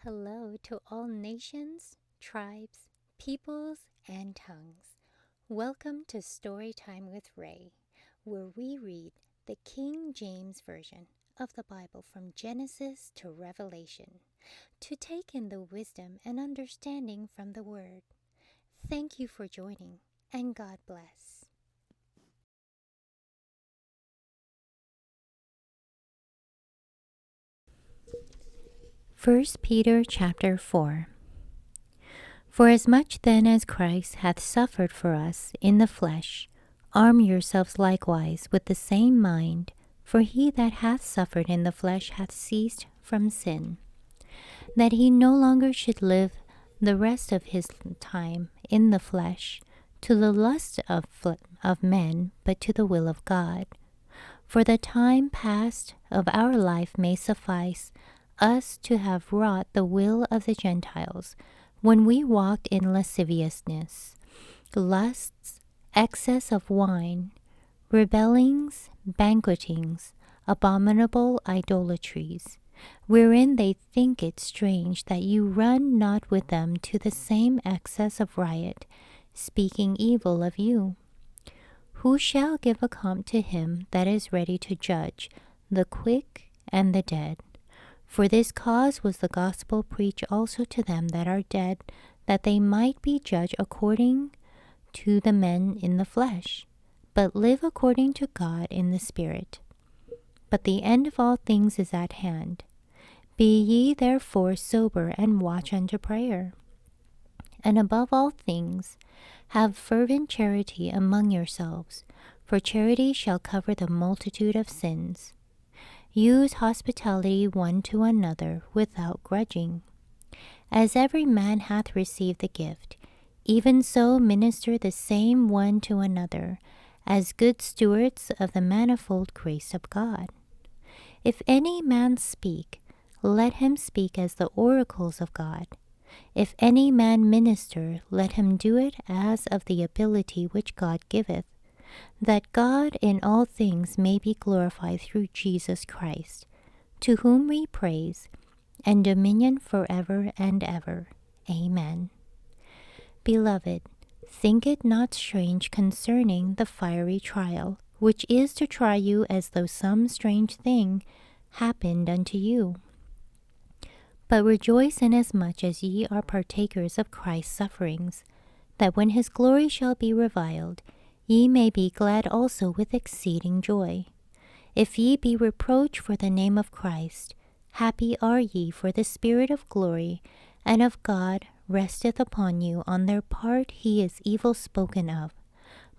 Hello to all nations, tribes, peoples, and tongues. Welcome to Storytime with Ray, where we read the King James Version of the Bible from Genesis to Revelation to take in the wisdom and understanding from the Word. Thank you for joining, and God bless. 1 Peter chapter 4. Forasmuch then as Christ hath suffered for us in the flesh, arm yourselves likewise with the same mind, for he that hath suffered in the flesh hath ceased from sin, that he no longer should live the rest of his time in the flesh, to the lust of men, but to the will of God. For the time past of our life may suffice us to have wrought the will of the Gentiles, when we walked in lasciviousness, lusts, excess of wine, rebellings, banquetings, abominable idolatries, wherein they think it strange that you run not with them to the same excess of riot, speaking evil of you. Who shall give account to him that is ready to judge the quick and the dead? For this cause was the gospel preached also to them that are dead, that they might be judged according to the men in the flesh, but live according to God in the Spirit. But the end of all things is at hand. Be ye therefore sober and watch unto prayer. And above all things, have fervent charity among yourselves, for charity shall cover the multitude of sins. Use hospitality one to another without grudging. As every man hath received the gift, even so minister the same one to another, as good stewards of the manifold grace of God. If any man speak, let him speak as the oracles of God. If any man minister, let him do it as of the ability which God giveth, that God in all things may be glorified through Jesus Christ, to whom we praise and dominion forever and ever. Amen. Beloved, think it not strange concerning the fiery trial, which is to try you as though some strange thing happened unto you. But rejoice inasmuch as ye are partakers of Christ's sufferings, that when his glory shall be revealed, ye may be glad also with exceeding joy. If ye be reproached for the name of Christ, happy are ye, for the Spirit of glory and of God resteth upon you. On their part he is evil spoken of,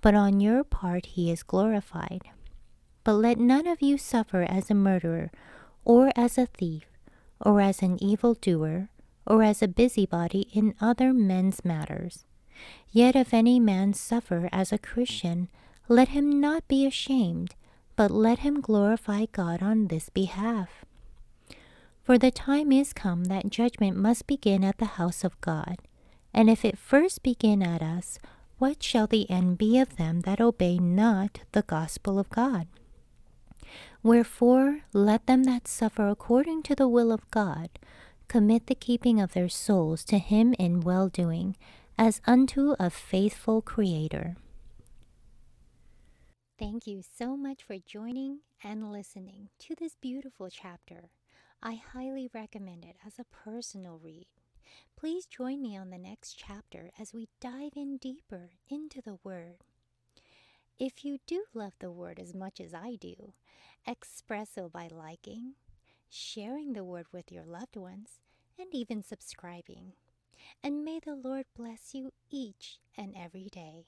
but on your part he is glorified. But let none of you suffer as a murderer, or as a thief, or as an evildoer, or as a busybody in other men's matters. Yet if any man suffer as a Christian, let him not be ashamed, but let him glorify God on this behalf. For the time is come that judgment must begin at the house of God. And if it first begin at us, what shall the end be of them that obey not the gospel of God? Wherefore let them that suffer according to the will of God commit the keeping of their souls to him in well-doing, as unto a faithful Creator. Thank you so much for joining and listening to this beautiful chapter. I highly recommend it as a personal read. Please join me on the next chapter as we dive in deeper into the Word. If you do love the Word as much as I do, express so by liking, sharing the Word with your loved ones, and even subscribing. And may the Lord bless you each and every day.